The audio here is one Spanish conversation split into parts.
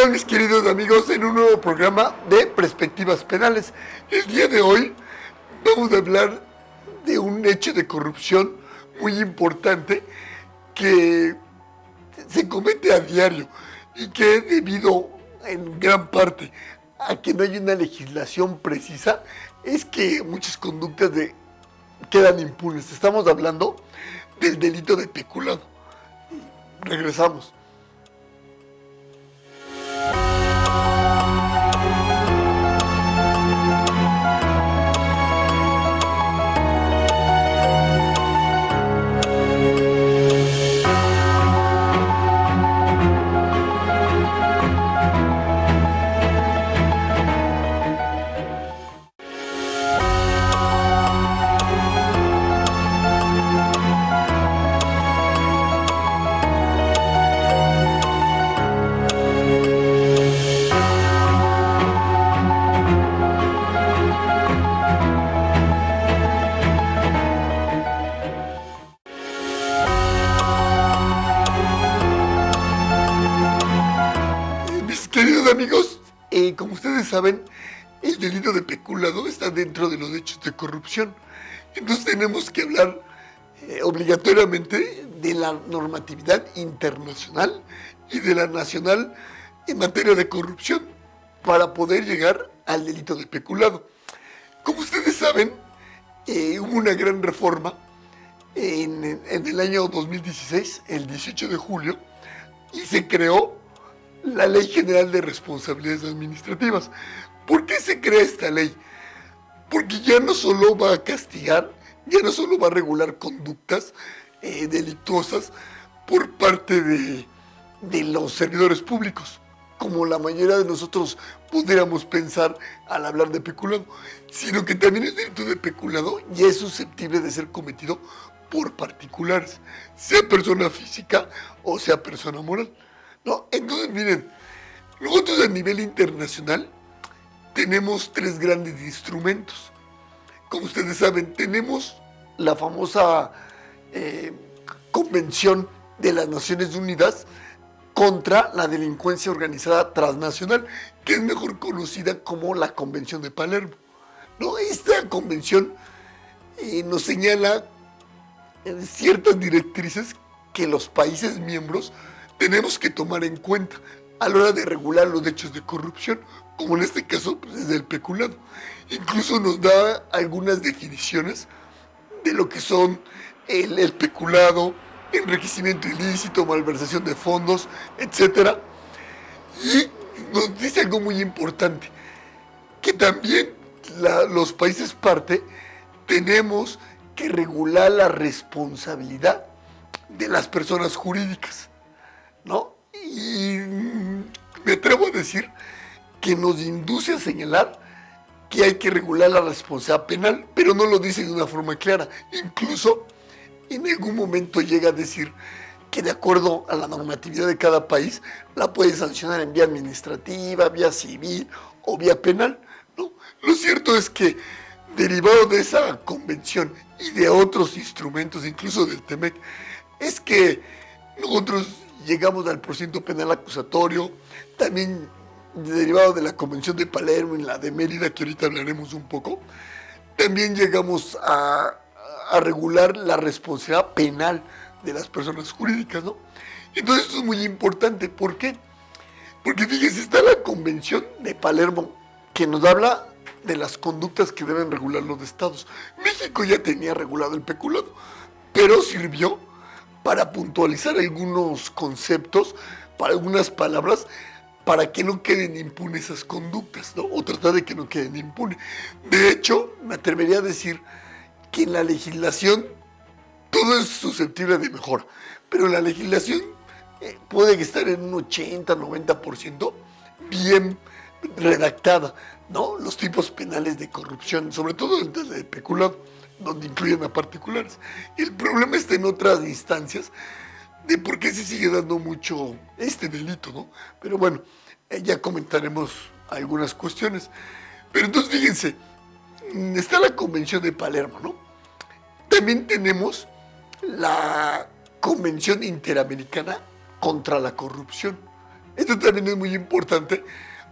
tal, mis queridos amigos? En un nuevo programa de Perspectivas Penales. El día de hoy vamos a hablar de un hecho de corrupción muy importante que se comete a diario y que debido en gran parte a que no hay una legislación precisa, es que muchas conductas quedan impunes. Estamos hablando del delito de peculado. Regresamos. Mis queridos amigos, como ustedes saben, el delito de peculado está dentro de los hechos de corrupción. Entonces tenemos que hablar obligatoriamente de la normatividad internacional y de la nacional en materia de corrupción para poder llegar al delito de peculado. Como ustedes saben, hubo una gran reforma en el año 2016, el 18 de julio, y se creó la Ley General de Responsabilidades Administrativas. ¿Por qué se crea esta ley? Porque ya no solo va a castigar, ya no solo va a regular conductas delictuosas por parte de los servidores públicos, como la mayoría de nosotros pudiéramos pensar al hablar de peculado, sino que también el delito de peculado ya es susceptible de ser cometido por particulares, sea persona física o sea persona moral. ¿No? Entonces, miren, nosotros a nivel internacional tenemos tres grandes instrumentos. Como ustedes saben, tenemos la famosa Convención de las Naciones Unidas contra la delincuencia organizada transnacional, que es mejor conocida como la Convención de Palermo. ¿No? Esta convención nos señala ciertas directrices que los países miembros tenemos que tomar en cuenta a la hora de regular los hechos de corrupción, como en este caso pues, es el peculado. Incluso nos da algunas definiciones de lo que son el peculado, enriquecimiento ilícito, malversación de fondos, etc. Y nos dice algo muy importante, que también los países parte tenemos que regular la responsabilidad de las personas jurídicas, ¿no? Y me atrevo a decir que nos induce a señalar que hay que regular la responsabilidad penal, pero no lo dice de una forma clara. Incluso en algún momento llega a decir que de acuerdo a la normatividad de cada país la puede sancionar en vía administrativa, vía civil o vía penal, ¿no? Lo cierto es que derivado de esa convención y de otros instrumentos, incluso del TEMEC, es que nosotros llegamos al procedimiento penal acusatorio, también derivado de la Convención de Palermo y la de Mérida, que ahorita hablaremos un poco, también llegamos a regular la responsabilidad penal de las personas jurídicas, ¿no? Entonces esto es muy importante. ¿Por qué? Porque fíjense, está la Convención de Palermo, que nos habla de las conductas que deben regular los estados. México ya tenía regulado el peculado, pero sirvió para puntualizar algunos conceptos, para algunas palabras, para que no queden impunes esas conductas, ¿no? O tratar de que no queden impunes. De hecho, me atrevería a decir que en la legislación todo es susceptible de mejora, pero la legislación puede estar en un 80-90% bien redactada, ¿no? Los tipos penales de corrupción, sobre todo el de peculado, donde incluyen a particulares. El problema está en otras instancias de por qué se sigue dando mucho este delito, ¿no? Pero bueno, ya comentaremos algunas cuestiones. Pero entonces fíjense, está la Convención de Palermo, ¿no? También tenemos la Convención Interamericana contra la Corrupción, Esto también es muy importante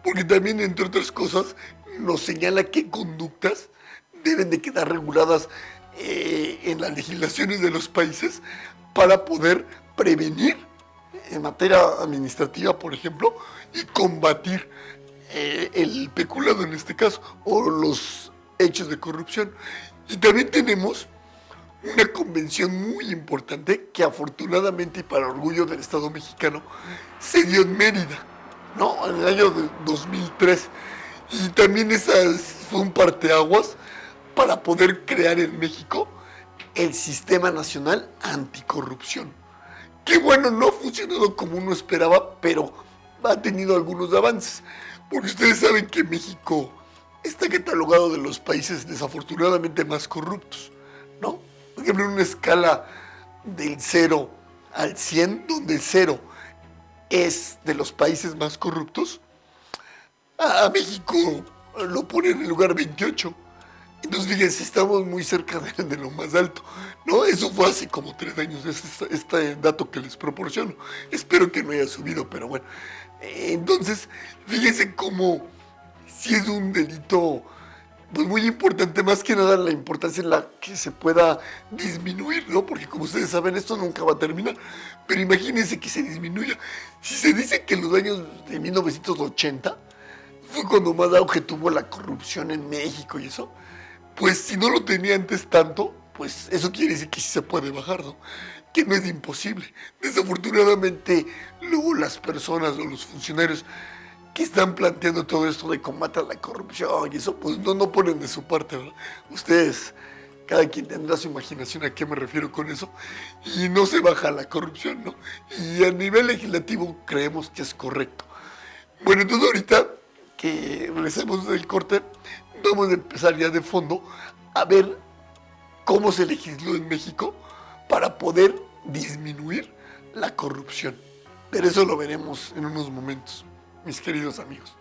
porque también, entre otras cosas, nos señala qué conductas deben de quedar reguladas en las legislaciones de los países para poder prevenir en materia administrativa, por ejemplo, y combatir el peculado en este caso, o los hechos de corrupción. Y también tenemos una convención muy importante que afortunadamente y para orgullo del Estado mexicano se dio en Mérida, ¿no? En el año de 2003. Y también esa fue un parteaguas para poder crear en México el Sistema Nacional Anticorrupción. Que bueno, no ha funcionado como uno esperaba, pero ha tenido algunos avances. Porque ustedes saben que México está catalogado de los países desafortunadamente más corruptos, ¿no? Por ejemplo, en una escala del 0 al 100, donde el 0 es de los países más corruptos, a México lo pone en el lugar 28. Entonces, fíjense, estamos muy cerca de lo más alto, ¿no? Eso fue hace como 3 años, este dato que les proporciono. Espero que no haya subido, pero bueno. Entonces, fíjense cómo si es un delito pues muy importante, más que nada la importancia en la que se pueda disminuir, ¿no? Porque como ustedes saben, esto nunca va a terminar, pero imagínense que se disminuya. Si se dice que en los años de 1980 fue cuando más auge tuvo la corrupción en México y eso, pues si no lo tenía antes tanto, pues eso quiere decir que sí se puede bajar, ¿no? Que no es imposible. Desafortunadamente, luego las personas o los funcionarios que están planteando todo esto de combate a la corrupción y eso, pues no ponen de su parte, ¿verdad? Ustedes, cada quien tendrá su imaginación a qué me refiero con eso, y no se baja la corrupción, ¿no? Y a nivel legislativo creemos que es correcto. Bueno, entonces ahorita que regresemos del corte, vamos a empezar ya de fondo a ver cómo se legisló en México para poder disminuir la corrupción. Pero eso lo veremos en unos momentos, mis queridos amigos.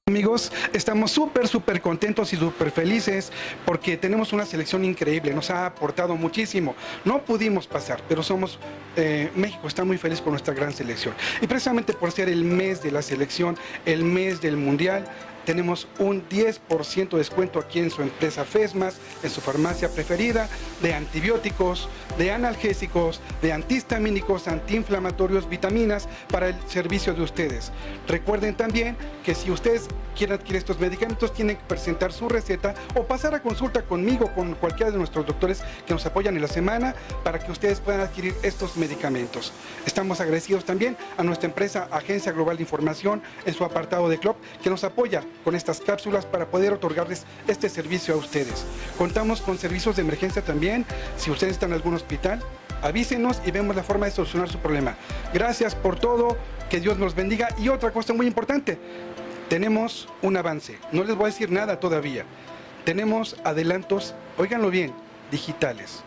Amigos, estamos súper contentos y súper felices porque tenemos una selección increíble, nos ha aportado muchísimo. No pudimos pasar, pero México está muy feliz con nuestra gran selección. Y precisamente por ser el mes de la selección, el mes del Mundial, tenemos un 10% de descuento aquí en su empresa FESMAS, en su farmacia preferida, de antibióticos, de analgésicos, de antihistamínicos, antiinflamatorios, vitaminas para el servicio de ustedes. Recuerden también que si ustedes quieren adquirir estos medicamentos, tienen que presentar su receta o pasar a consulta conmigo, con cualquiera de nuestros doctores que nos apoyan en la semana para que ustedes puedan adquirir estos medicamentos. Estamos agradecidos también a nuestra empresa Agencia Global de Información en su apartado de club que nos apoya con estas cápsulas para poder otorgarles este servicio a ustedes. Contamos con servicios de emergencia también. Si ustedes están en algún hospital, avísenos y vemos la forma de solucionar su problema. Gracias por todo, que Dios nos bendiga. Y otra cosa muy importante, tenemos un avance. No les voy a decir nada todavía. Tenemos adelantos, óiganlo bien, digitales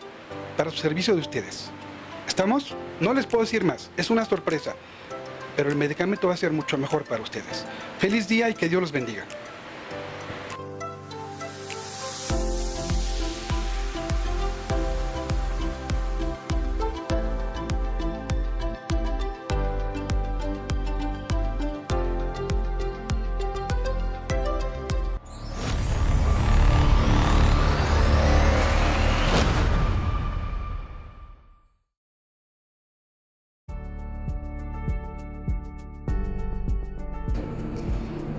para su servicio de ustedes. ¿Estamos? No les puedo decir más, es una sorpresa. Pero el medicamento va a ser mucho mejor para ustedes. Feliz día y que Dios los bendiga.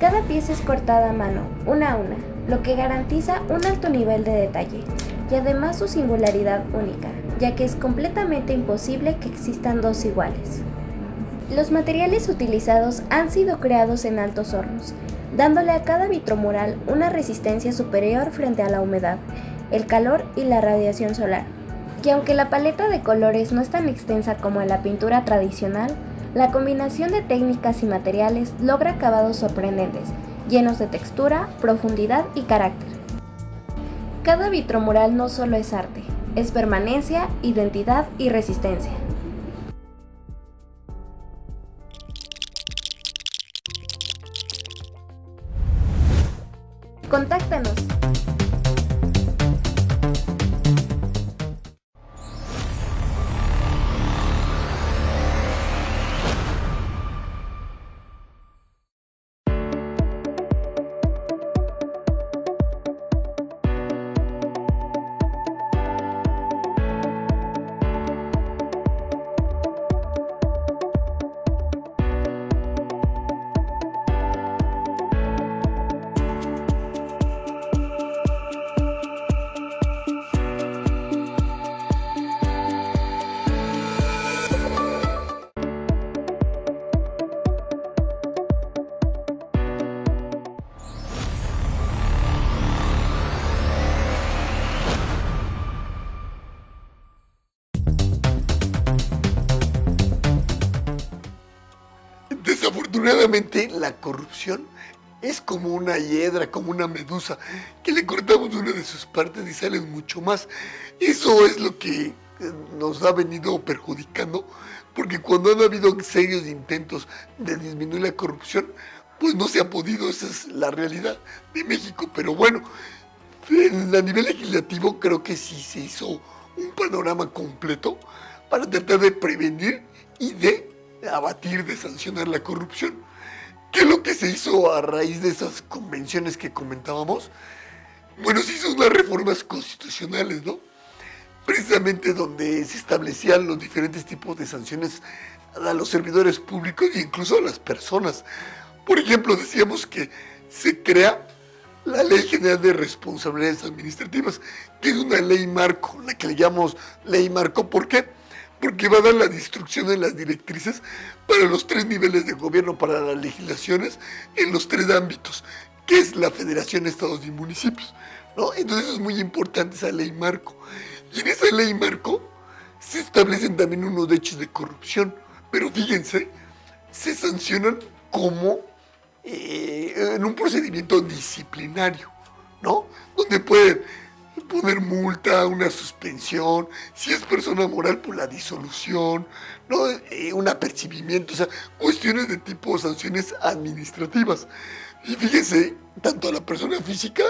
Cada pieza es cortada a mano, una a una, lo que garantiza un alto nivel de detalle y además su singularidad única, ya que es completamente imposible que existan dos iguales. Los materiales utilizados han sido creados en altos hornos, dándole a cada vitromural una resistencia superior frente a la humedad, el calor y la radiación solar. Y aunque la paleta de colores no es tan extensa como en la pintura tradicional, la combinación de técnicas y materiales logra acabados sorprendentes, llenos de textura, profundidad y carácter. Cada vitromural no solo es arte, es permanencia, identidad y resistencia. Contáctanos. Desafortunadamente, la corrupción es como una hiedra, como una medusa, que le cortamos una de sus partes y salen mucho más. Eso es lo que nos ha venido perjudicando, porque cuando han habido serios intentos de disminuir la corrupción, pues no se ha podido. Esa es la realidad de México. Pero bueno, a nivel legislativo creo que sí se hizo un panorama completo para tratar de prevenir y de abatir, de sancionar la corrupción. ¿Qué es lo que se hizo a raíz de esas convenciones que comentábamos? Bueno, se hizo unas reformas constitucionales, ¿no? Precisamente donde se establecían los diferentes tipos de sanciones a los servidores públicos e incluso a las personas. Por ejemplo, decíamos que se crea la Ley General de Responsabilidades Administrativas, que es una ley marco, la que le llamamos ley marco. ¿Por qué? Porque va a dar la instrucción en las directrices para los 3 niveles de gobierno, para las legislaciones en los 3 ámbitos, que es la federación, estados y municipios, ¿no? Entonces es muy importante esa ley marco. Y en esa ley marco se establecen también unos hechos de corrupción, pero fíjense, se sancionan como en un procedimiento disciplinario, ¿no? Donde pueden poner multa, una suspensión, si es persona moral, pues la disolución, ¿no? Un apercibimiento, o sea, cuestiones de tipo sanciones administrativas. Y fíjense, tanto a la persona física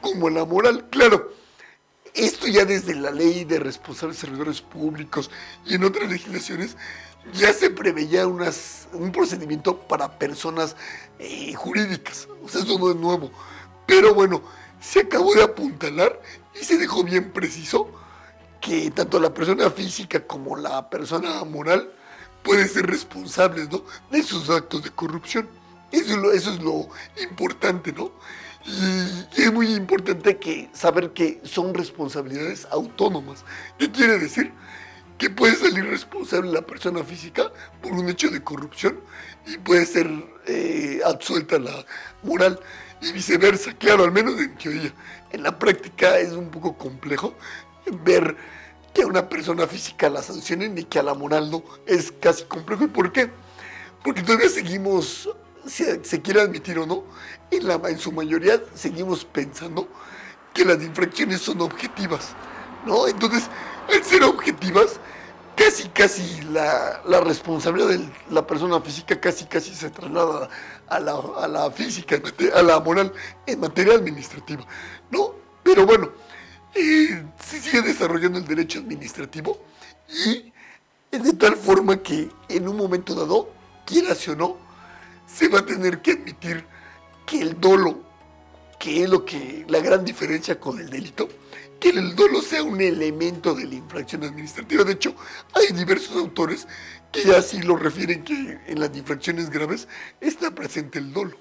como a la moral. Claro, esto ya desde la ley de responsables servidores públicos y en otras legislaciones ya se preveía un procedimiento para personas jurídicas. O sea, eso no es nuevo. Pero bueno, se acabó de apuntalar y se dejó bien preciso que tanto la persona física como la persona moral pueden ser responsables, ¿no?, de sus actos de corrupción. Eso es lo importante, ¿no? Y es muy importante saber que son responsabilidades autónomas. ¿Qué quiere decir? Que puede salir responsable la persona física por un hecho de corrupción y puede ser absuelta la moral, y viceversa. Claro, al menos en teoría. En la práctica es un poco complejo ver que a una persona física la sancionen y que a la moral no. Es casi complejo. ¿Y por qué? Porque todavía seguimos, se quiere admitir o no, en su mayoría seguimos pensando que las infracciones son objetivas, ¿no? Entonces, al ser objetivas, casi la responsabilidad de la persona física casi se traslada a la física, a la moral, en materia administrativa, ¿no? Pero bueno, se sigue desarrollando el derecho administrativo y de tal forma que en un momento dado, quieras o no, se va a tener que admitir que el dolo, que es la gran diferencia con el delito, que el dolo sea un elemento de la infracción administrativa. De hecho, hay diversos autores que ya sí lo refieren, que en las infracciones graves está presente el dolo,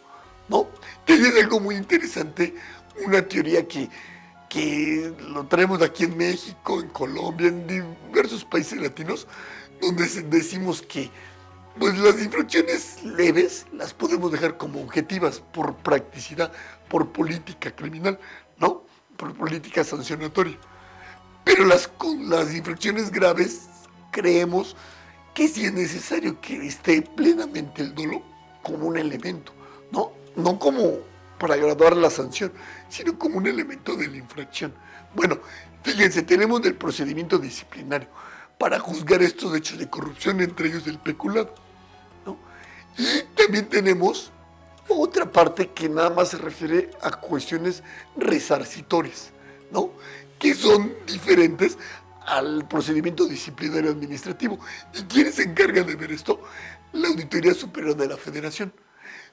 ¿no? Que es algo muy interesante, una teoría que lo traemos aquí en México, en Colombia, en diversos países latinos, donde decimos que Pues las infracciones leves las podemos dejar como objetivas por practicidad, por política criminal, ¿no? Por política sancionatoria. Pero las infracciones graves creemos que sí es necesario que esté plenamente el dolo como un elemento, ¿no? No como para graduar la sanción, sino como un elemento de la infracción. Bueno, fíjense, tenemos el procedimiento disciplinario para juzgar estos hechos de corrupción, entre ellos el peculado, ¿no? Y también tenemos otra parte que nada más se refiere a cuestiones resarcitorias, ¿no? Que son diferentes al procedimiento disciplinario administrativo. ¿Y quién se encarga de ver esto? La Auditoría Superior de la Federación.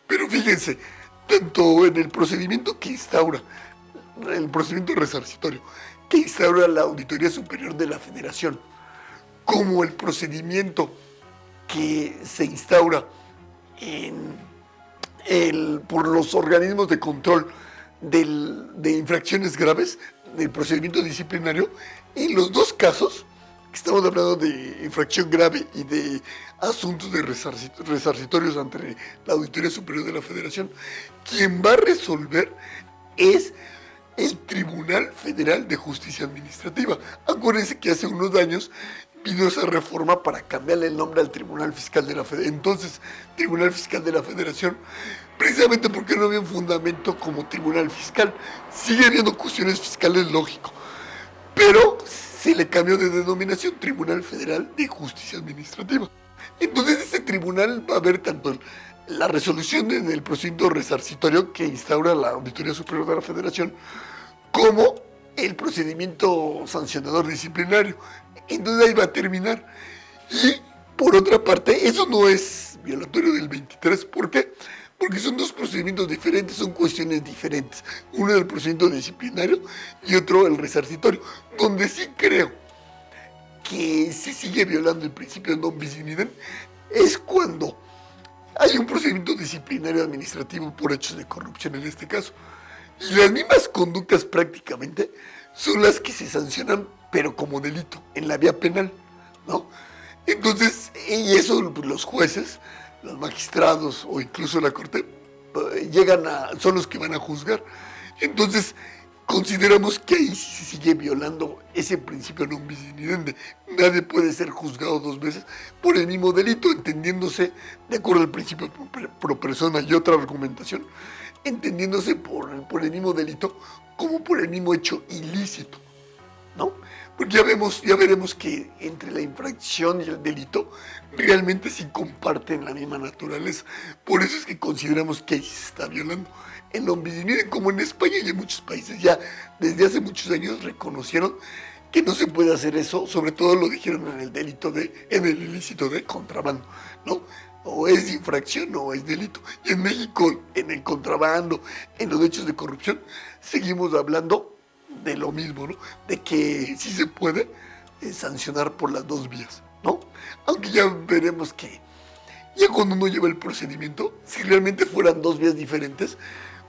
Pero fíjense, tanto en el procedimiento que instaura, el procedimiento resarcitorio, que instaura la Auditoría Superior de la Federación, como el procedimiento que se instaura por los organismos de control de infracciones graves, del procedimiento disciplinario, en los dos casos, que estamos hablando de infracción grave y de asuntos de resarcitorios ante la Auditoría Superior de la Federación, quien va a resolver es el Tribunal Federal de Justicia Administrativa. Acuérdense que hace unos años vino esa reforma para cambiarle el nombre al Tribunal Fiscal de la Federación. Entonces, Tribunal Fiscal de la Federación, precisamente porque no había un fundamento como Tribunal Fiscal. Sigue habiendo cuestiones fiscales, lógico, pero se le cambió de denominación, Tribunal Federal de Justicia Administrativa. Entonces, este tribunal va a ver tanto la resolución en el procedimiento resarcitorio que instaura la Auditoría Superior de la Federación, como el procedimiento sancionador disciplinario. Entonces ahí va a terminar. Y por otra parte, eso no es violatorio del 23. ¿Por qué? Porque son dos procedimientos diferentes, son cuestiones diferentes. Uno es el procedimiento disciplinario y otro el resarcitorio, donde sí creo que se sigue violando el principio de non bis in idem es cuando hay un procedimiento disciplinario administrativo por hechos de corrupción en este caso. Y las mismas conductas prácticamente son las que se sancionan, pero como delito, en la vía penal, ¿no? Entonces, y eso pues, los jueces, los magistrados o incluso la corte son los que van a juzgar. Entonces, consideramos que ahí sí se sigue violando ese principio non bis in idem. Nadie puede ser juzgado dos veces por el mismo delito, entendiéndose, de acuerdo al principio pro persona y otra argumentación, entendiéndose por el mismo delito como por el mismo hecho ilícito, ¿no? Porque ya veremos que entre la infracción y el delito realmente sí comparten la misma naturaleza. Por eso es que consideramos que ahí se está violando. El non bis in idem, como en España y en muchos países ya desde hace muchos años reconocieron que no se puede hacer eso, sobre todo lo dijeron en el ilícito de contrabando, ¿no? O es infracción o es delito. Y en México, en el contrabando, en los hechos de corrupción, seguimos hablando de lo mismo, ¿no? De que sí se puede sancionar por las dos vías, ¿no? Aunque ya veremos que ya cuando uno lleva el procedimiento, si realmente fueran dos vías diferentes,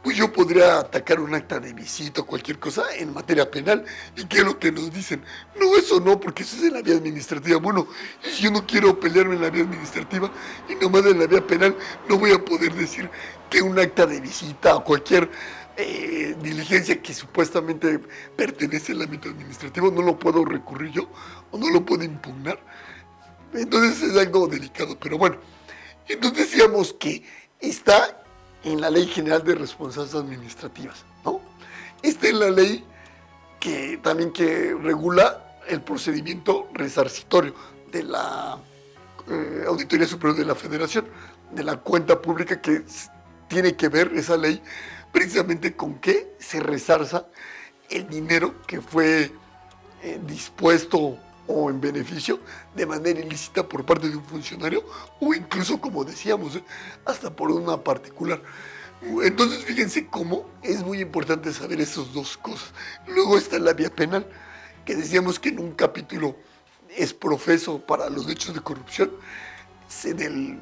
pues yo podría atacar un acta de visita o cualquier cosa en materia penal. ¿Y qué es lo que nos dicen? No, eso no, porque eso es en la vía administrativa. Bueno, y si yo no quiero pelearme en la vía administrativa y nomás en la vía penal, no voy a poder decir que un acta de visita o cualquier diligencia que supuestamente pertenece al ámbito administrativo no lo puedo recurrir yo o no lo puedo impugnar. Entonces es algo delicado, pero bueno. Entonces decíamos que está en la Ley General de Responsabilidades Administrativas, ¿no? Está en la ley que también que regula el procedimiento resarcitorio de la Auditoría Superior de la Federación, de la cuenta pública, que tiene que ver esa ley precisamente con que se resarza el dinero que fue dispuesto o en beneficio de manera ilícita por parte de un funcionario o incluso, como decíamos, hasta por una particular. Entonces fíjense cómo es muy importante saber esas dos cosas. Luego está la vía penal, que decíamos que en un capítulo es profeso para los hechos de corrupción, en el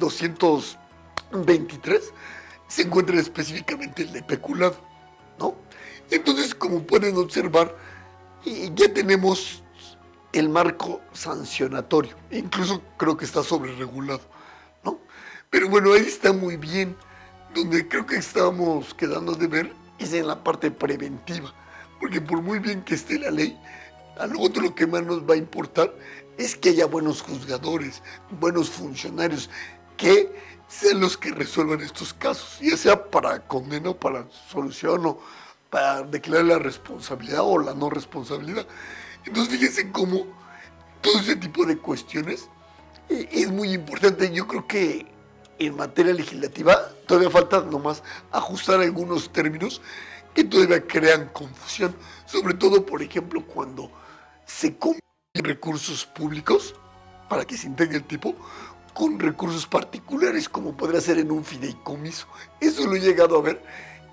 223 se encuentra específicamente el de peculado, ¿no? Entonces, como pueden observar, ya tenemos el marco sancionatorio. Incluso creo que está sobreregulado, ¿no? Pero bueno, ahí está muy bien. Donde creo que estábamos quedando de ver es en la parte preventiva. Porque por muy bien que esté la ley, a nosotros lo que más nos va a importar es que haya buenos juzgadores, buenos funcionarios, que sean los que resuelvan estos casos, ya sea para condena o para solución o para declarar la responsabilidad o la no responsabilidad. Entonces fíjense cómo todo ese tipo de cuestiones es muy importante. Yo creo que en materia legislativa todavía falta nomás ajustar algunos términos que todavía crean confusión, sobre todo, por ejemplo, cuando se combinan recursos públicos para que se integre el tipo con recursos particulares, como podría ser en un fideicomiso. Eso lo he llegado a ver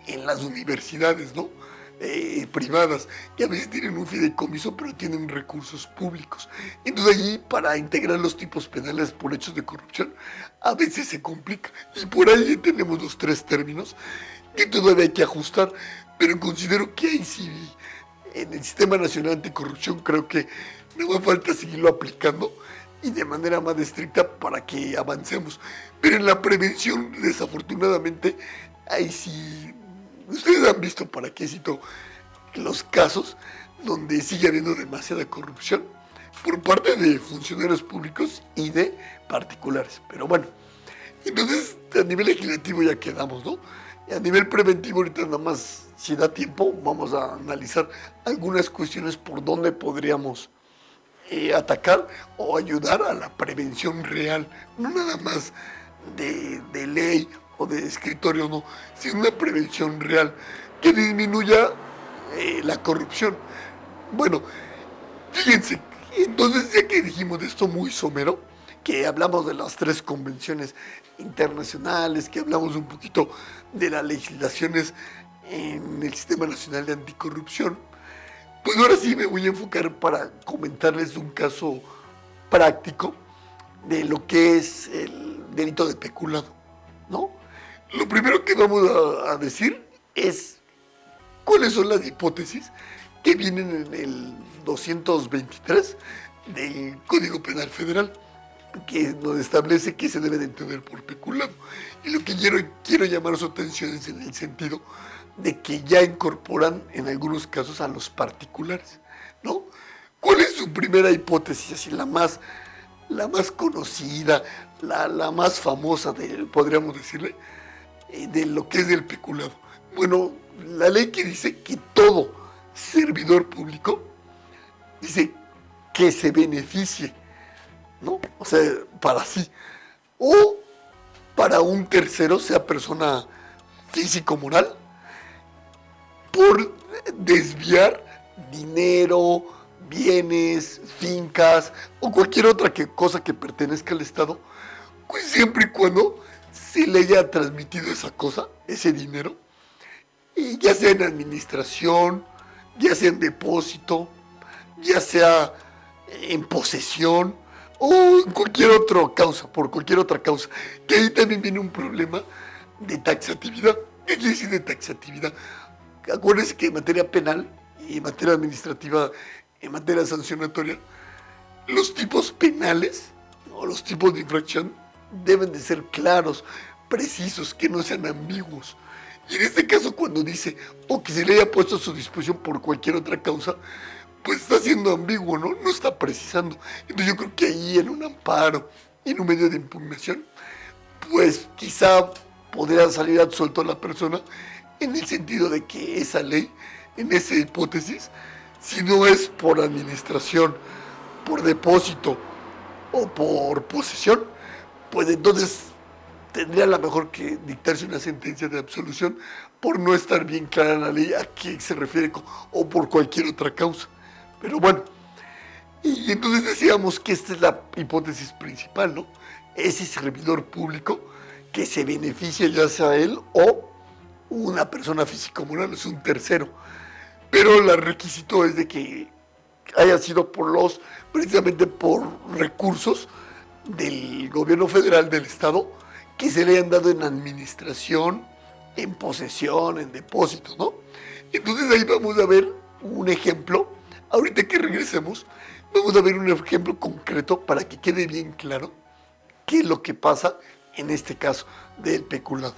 en las universidades, ¿no? Privadas, que a veces tienen un fideicomiso, pero tienen recursos públicos. Entonces allí, para integrar los tipos penales por hechos de corrupción, a veces se complica. Y por ahí tenemos los tres términos que todavía hay que ajustar, pero considero que ahí sí, en el Sistema Nacional Anticorrupción, creo que no me falta seguirlo aplicando y de manera más estricta para que avancemos. Pero en la prevención, desafortunadamente, ahí sí, ustedes han visto, para qué cito, los casos donde sigue habiendo demasiada corrupción por parte de funcionarios públicos y de particulares. Pero bueno, entonces a nivel legislativo ya quedamos, ¿no? Y a nivel preventivo, ahorita nada más, si da tiempo, vamos a analizar algunas cuestiones por donde podríamos atacar o ayudar a la prevención real, no nada más de ley o de escritorio, no, sino una prevención real que disminuya la corrupción. Bueno, fíjense, entonces ya que dijimos de esto muy somero, que hablamos de las tres convenciones internacionales, que hablamos un poquito de las legislaciones en el Sistema Nacional de Anticorrupción, pues ahora sí me voy a enfocar para comentarles un caso práctico de lo que es el delito de peculado, ¿no? Lo primero que vamos a decir es cuáles son las hipótesis que vienen en el 223 del Código Penal Federal, que nos establece que se debe de entender por peculado. Y lo que quiero llamar su atención es en el sentido de que ya incorporan en algunos casos a los particulares, ¿no? ¿Cuál es su primera hipótesis? Así, la más conocida, la más famosa, podríamos decirle, de lo que es el peculado. Bueno, la ley que dice que todo servidor público, dice que se beneficie, ¿no? O sea, para sí, o para un tercero, sea persona físico-moral, por desviar dinero, bienes, fincas o cualquier otra cosa que pertenezca al Estado, pues siempre y cuando se le haya transmitido esa cosa, ese dinero, y ya sea en administración, ya sea en depósito, ya sea en posesión o en cualquier otra causa, por cualquier otra causa, que ahí también viene un problema de taxatividad. ¿Qué quiere decir de taxatividad? Acuérdense que en materia penal y en materia administrativa, en materia sancionatoria, los tipos penales o los tipos de infracción deben de ser claros, precisos, que no sean ambiguos. Y en este caso, cuando dice o que se le haya puesto a su disposición por cualquier otra causa, pues está siendo ambiguo, ¿no? No está precisando. Entonces yo creo que ahí en un amparo, en un medio de impugnación, pues quizá podría salir absuelto a la persona, en el sentido de que esa ley, en esa hipótesis, si no es por administración, por depósito o por posesión, pues entonces tendría a lo mejor que dictarse una sentencia de absolución por no estar bien clara la ley a qué se refiere o por cualquier otra causa. Pero bueno, y entonces decíamos que esta es la hipótesis principal, ¿no? Ese servidor público que se beneficia, ya sea él o una persona físico-moral, es un tercero. Pero el requisito es de que haya sido precisamente por recursos del gobierno federal, del Estado, que se le hayan dado en administración, en posesión, en depósito, ¿no? Entonces ahí vamos a ver un ejemplo, ahorita que regresemos, Vamos a ver un ejemplo concreto para que quede bien claro qué es lo que pasa en este caso del peculado.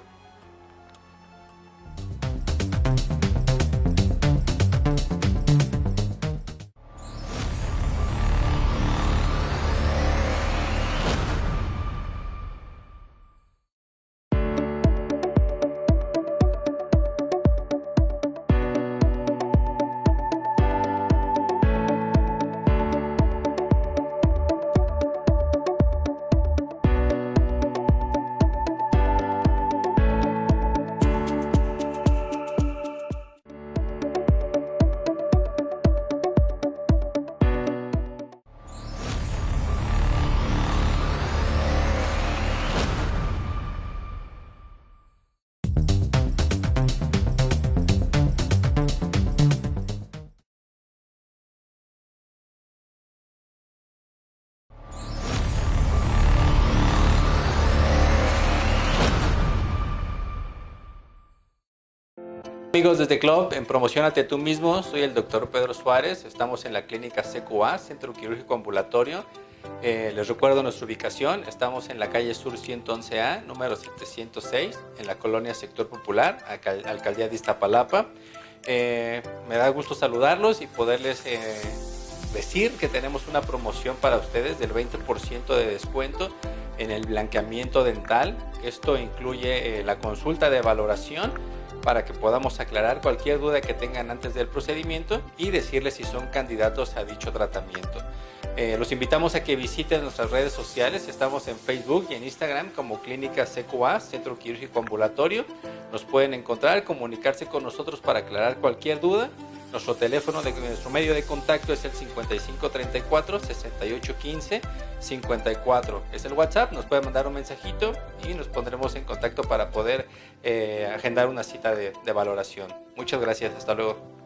Amigos desde Club, en Promocionate tú mismo, soy el doctor Pedro Suárez, estamos en la clínica CQA, Centro Quirúrgico Ambulatorio. Les recuerdo nuestra ubicación, estamos en la calle Sur 111A, número 706, en la colonia Sector Popular, Alcaldía de Iztapalapa. Me da gusto saludarlos y poderles decir que tenemos una promoción para ustedes del 20% de descuento en el blanqueamiento dental. Esto incluye la consulta de valoración para que podamos aclarar cualquier duda que tengan antes del procedimiento y decirles si son candidatos a dicho tratamiento. Los invitamos a que visiten nuestras redes sociales. Estamos en Facebook y en Instagram como Clínica CQA, Centro Quirúrgico Ambulatorio. Nos pueden encontrar, comunicarse con nosotros para aclarar cualquier duda. Nuestro teléfono, nuestro medio de contacto es el 5534-6815-54. Es el WhatsApp, nos pueden mandar un mensajito y nos pondremos en contacto para poder agendar una cita de valoración. Muchas gracias, hasta luego.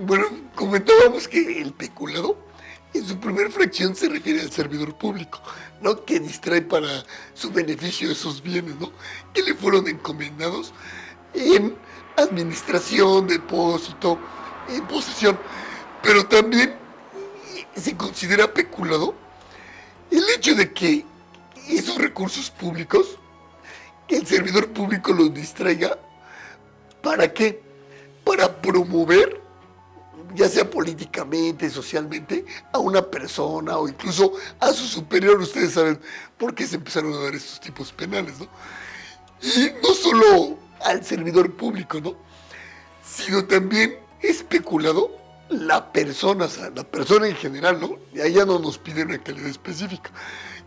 Bueno, comentábamos que el peculado en su primera fracción se refiere al servidor público, ¿no? Que distrae para su beneficio esos bienes, ¿no? Que le fueron encomendados en administración, depósito, en posesión. Pero también se considera peculado el hecho de que esos recursos públicos, que el servidor público los distraiga, ¿para qué? Para promover, ya sea políticamente, socialmente, a una persona o incluso a su superior. Ustedes saben por qué se empezaron a dar estos tipos penales, ¿no? Y no solo al servidor público, ¿no? Sino también especulado la persona, o sea, la persona en general, ¿no? Y allá no nos piden una calidad específica,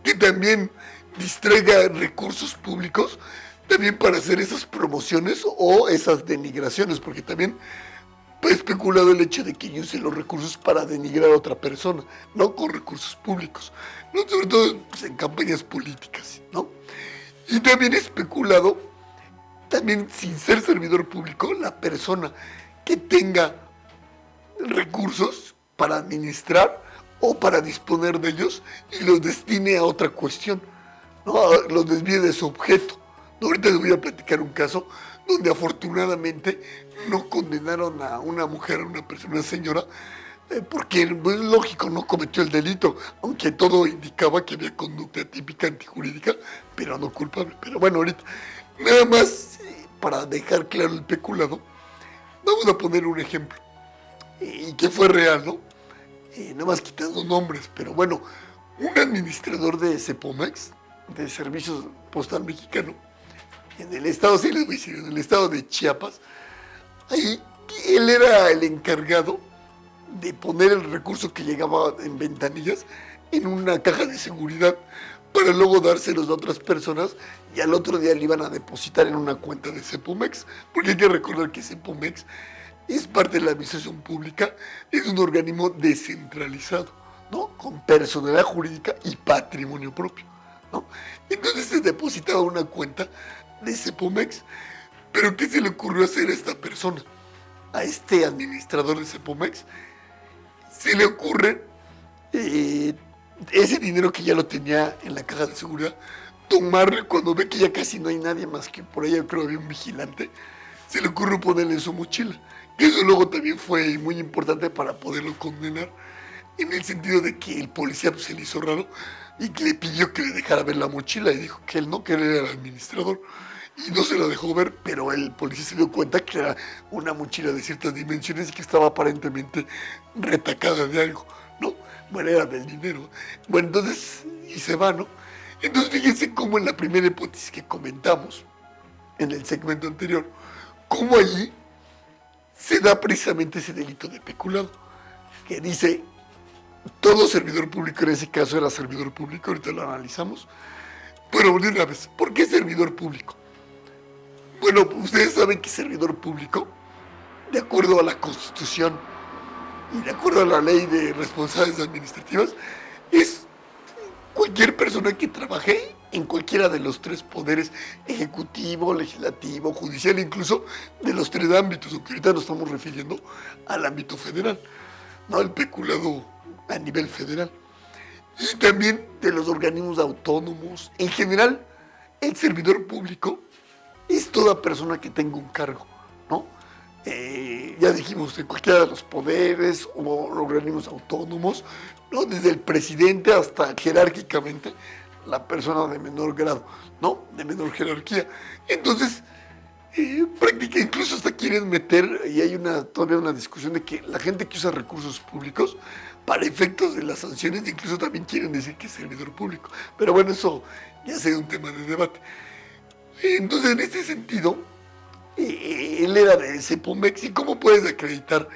que también distraiga recursos públicos también para hacer esas promociones o esas denigraciones, porque también he especulado el hecho de que yo use los recursos para denigrar a otra persona, no con recursos públicos, ¿no? Sobre todo pues, en campañas políticas, ¿no? Y también he especulado, también sin ser servidor público, la persona que tenga recursos para administrar o para disponer de ellos y los destine a otra cuestión, ¿no? Los desvíe de su objeto. Ahorita les voy a platicar un caso donde afortunadamente no condenaron a una mujer, a una persona, una señora, porque pues, lógico, no cometió el delito, aunque todo indicaba que había conducta típica antijurídica, pero no culpable. Pero bueno, ahorita, nada más para dejar claro el peculado, vamos a poner un ejemplo, y que fue real, ¿no? Nada más quitando nombres, pero bueno, un administrador de Cepomex, de Servicios Postal Mexicano, en el estado, sí les voy a decir, en el estado de Chiapas, ahí él era el encargado de poner el recurso que llegaba en ventanillas en una caja de seguridad para luego dárselos a otras personas y al otro día le iban a depositar en una cuenta de Cepomex, porque hay que recordar que Cepomex es parte de la administración pública, es un organismo descentralizado, ¿no? Con personalidad jurídica y patrimonio propio, ¿no? Entonces se depositaba una cuenta de Cepomex, pero ¿qué se le ocurrió hacer a esta persona? A este administrador de Cepomex se le ocurre ese dinero que ya lo tenía en la caja de seguridad, tomarle cuando ve que ya casi no hay nadie más que por ahí, yo creo que había un vigilante, se le ocurrió ponerle en su mochila, que eso luego también fue muy importante para poderlo condenar, en el sentido de que el policía pues, se le hizo raro y que le pidió que le dejara ver la mochila y dijo que él no, que él era el administrador. Y no se la dejó ver, pero el policía se dio cuenta que era una mochila de ciertas dimensiones y que estaba aparentemente retacada de algo, ¿no? Bueno, era del dinero. Bueno, entonces, y se va, ¿no? Entonces, fíjense cómo en la primera hipótesis que comentamos, en el segmento anterior, cómo allí se da precisamente ese delito de peculado, que dice, todo servidor público, en ese caso era servidor público, ahorita lo analizamos, pero de una vez, ¿por qué servidor público? Bueno, ustedes saben que servidor público, de acuerdo a la Constitución y de acuerdo a la Ley de Responsabilidades Administrativas, es cualquier persona que trabaje en cualquiera de los tres poderes, ejecutivo, legislativo, judicial, incluso de los tres ámbitos, aunque ahorita nos estamos refiriendo al ámbito federal, no el peculado a nivel federal. Y también de los organismos autónomos. En general, el servidor público es toda persona que tenga un cargo, ¿no? Ya dijimos, en cualquiera de los poderes o organismos autónomos, ¿no? Desde el presidente hasta jerárquicamente la persona de menor grado, ¿no? De menor jerarquía. Entonces, prácticamente incluso hasta quieren meter, y hay todavía una discusión de que la gente que usa recursos públicos para efectos de las sanciones, incluso también quieren decir que es servidor público. Pero bueno, eso ya sería un tema de debate. Entonces, en este sentido, él era de Cepomex. ¿Y cómo puedes acreditar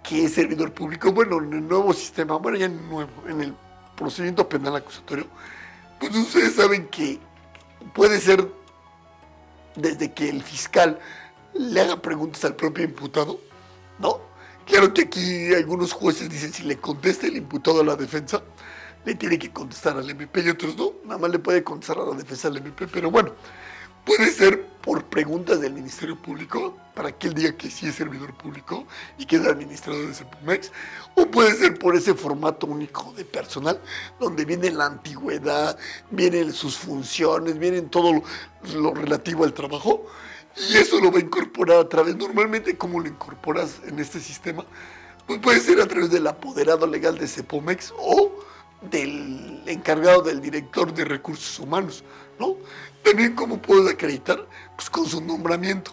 que es servidor público? Bueno, en el nuevo sistema, bueno, ya en el procedimiento penal acusatorio, pues ustedes saben que puede ser desde que el fiscal le haga preguntas al propio imputado, ¿no? Claro que aquí algunos jueces dicen si le contesta el imputado a la defensa, le tiene que contestar al MP y otros no, nada más le puede contestar a la defensa al MP, pero bueno, Puede ser por preguntas del Ministerio Público, para que él diga que sí es servidor público y que es administrador de Cepomex, o puede ser por ese formato único de personal, donde viene la antigüedad, vienen sus funciones, vienen todo lo relativo al trabajo, y eso lo va a incorporar a través, normalmente, ¿cómo lo incorporas en este sistema? Pues puede ser a través del apoderado legal de Cepomex o del encargado del director de recursos humanos, ¿no? También, ¿cómo puedo acreditar? Pues con su nombramiento,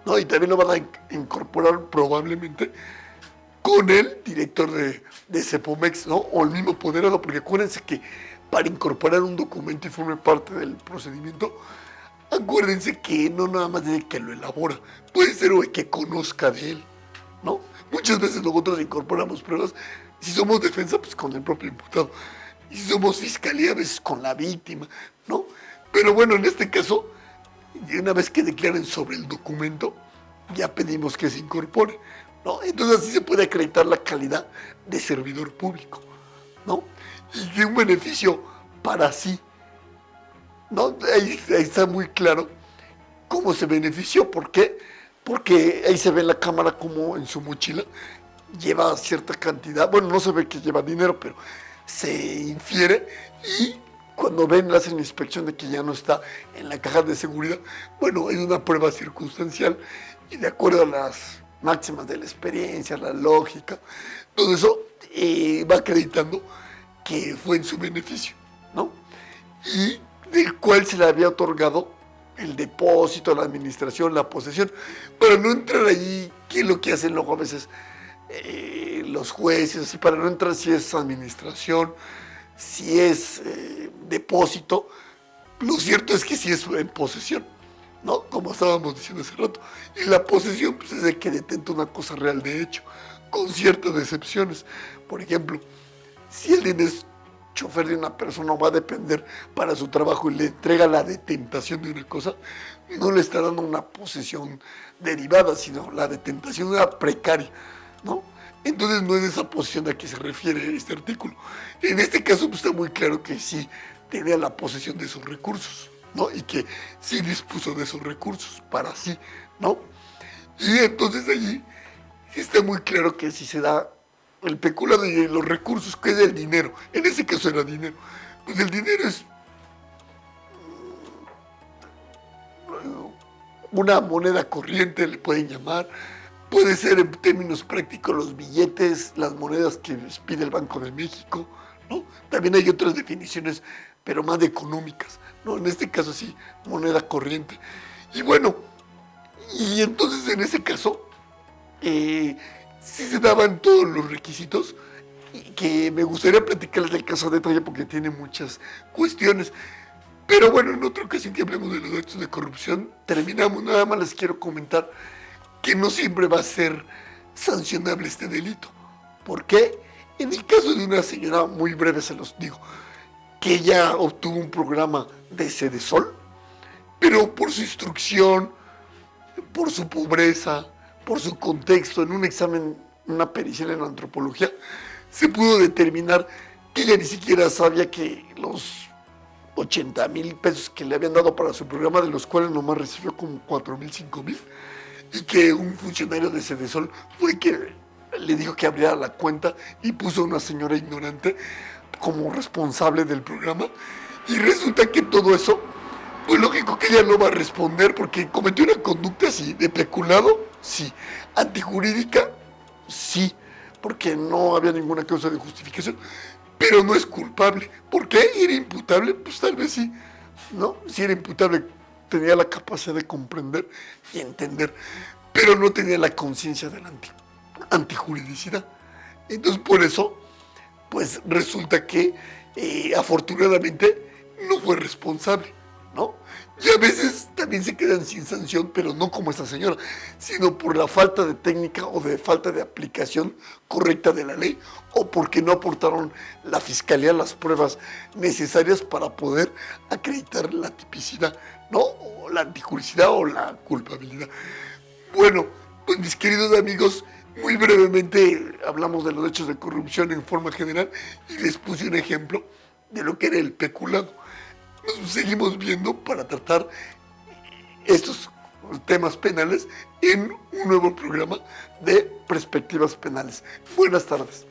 ¿no? Y también lo van a incorporar probablemente con el director de Cepomex, ¿no? O el mismo apoderado, porque acuérdense que para incorporar un documento y forme parte del procedimiento, acuérdense que no nada más es que lo elabora, puede ser o el que conozca de él, ¿no? Muchas veces nosotros incorporamos pruebas, si somos defensa, pues con el propio imputado, y si somos fiscalía, a veces con la víctima, ¿no? Pero bueno, en este caso, una vez que declaren sobre el documento, ya pedimos que se incorpore, ¿no? Entonces así se puede acreditar la calidad de servidor público, ¿no? Y de un beneficio para sí, ¿no? Ahí está muy claro cómo se benefició. ¿Por qué? Porque ahí se ve en la cámara como en su mochila lleva cierta cantidad, bueno, no se ve que lleva dinero, pero se infiere, y cuando ven, le hacen la inspección de que ya no está en la caja de seguridad, bueno, es una prueba circunstancial, y de acuerdo a las máximas de la experiencia, la lógica, todo eso va acreditando que fue en su beneficio, ¿no? Y del cual se le había otorgado el depósito, la administración, la posesión, para no entrar ahí, que es lo que hacen luego a veces los jueces, así, para no entrar si es administración, si es depósito. Lo cierto es que sí es en posesión, ¿no? Como estábamos diciendo hace rato. Y la posesión, pues, es el que detenta una cosa real de hecho, con ciertas excepciones. Por ejemplo, si alguien es chofer de una persona, va a depender para su trabajo y le entrega la detentación de una cosa, no le está dando una posesión derivada, sino la detentación de una precaria, ¿no? Entonces no es esa posesión a que se refiere este artículo. En este caso, pues, está muy claro que sí tenía la posesión de esos recursos, ¿no? Y que sí dispuso de esos recursos para sí, ¿no? Y entonces allí está muy claro que si se da el peculado y los recursos, que es el dinero, en ese caso era dinero, pues el dinero es una moneda corriente, le pueden llamar, puede ser en términos prácticos los billetes, las monedas que pide el Banco de México, ¿no? También hay otras definiciones, pero más económicas, ¿no? En este caso sí, moneda corriente. Y bueno, y entonces en ese caso, sí se daban todos los requisitos, y que me gustaría platicarles del caso de detalle porque tiene muchas cuestiones. Pero bueno, en otra ocasión que hablemos de los actos de corrupción, terminamos. Nada más les quiero comentar que no siempre va a ser sancionable este delito. ¿Por qué? En el caso de una señora, muy breve se los digo, que ella obtuvo un programa de Sedesol, pero por su instrucción, por su pobreza, por su contexto, en un examen, una pericial en antropología, se pudo determinar que ella ni siquiera sabía que los 80,000 pesos que le habían dado para su programa, de los cuales nomás recibió como 4,000, 5,000, y que un funcionario de Sedesol fue que le dijo que abriera la cuenta y puso a una señora ignorante como responsable del programa, y resulta que todo eso, pues lógico que ella no va a responder porque cometió una conducta, sí, de peculado, sí, antijurídica, sí, porque no había ninguna causa de justificación, pero no es culpable. ¿Por qué? ¿Era imputable? Pues tal vez sí, ¿no? Si era imputable, tenía la capacidad de comprender y entender, pero no tenía la conciencia de la antijuridicidad. Entonces, por eso, pues resulta que afortunadamente no fue responsable, ¿no? Y a veces también se quedan sin sanción, pero no como esta señora, sino por la falta de técnica o de falta de aplicación correcta de la ley, o porque no aportaron la fiscalía las pruebas necesarias para poder acreditar la tipicidad, ¿no? O la antijuridicidad o la culpabilidad. Bueno, pues mis queridos amigos, muy brevemente hablamos de los hechos de corrupción en forma general y les puse un ejemplo de lo que era el peculado. Nos seguimos viendo para tratar estos temas penales en un nuevo programa de Perspectivas Penales. Buenas tardes.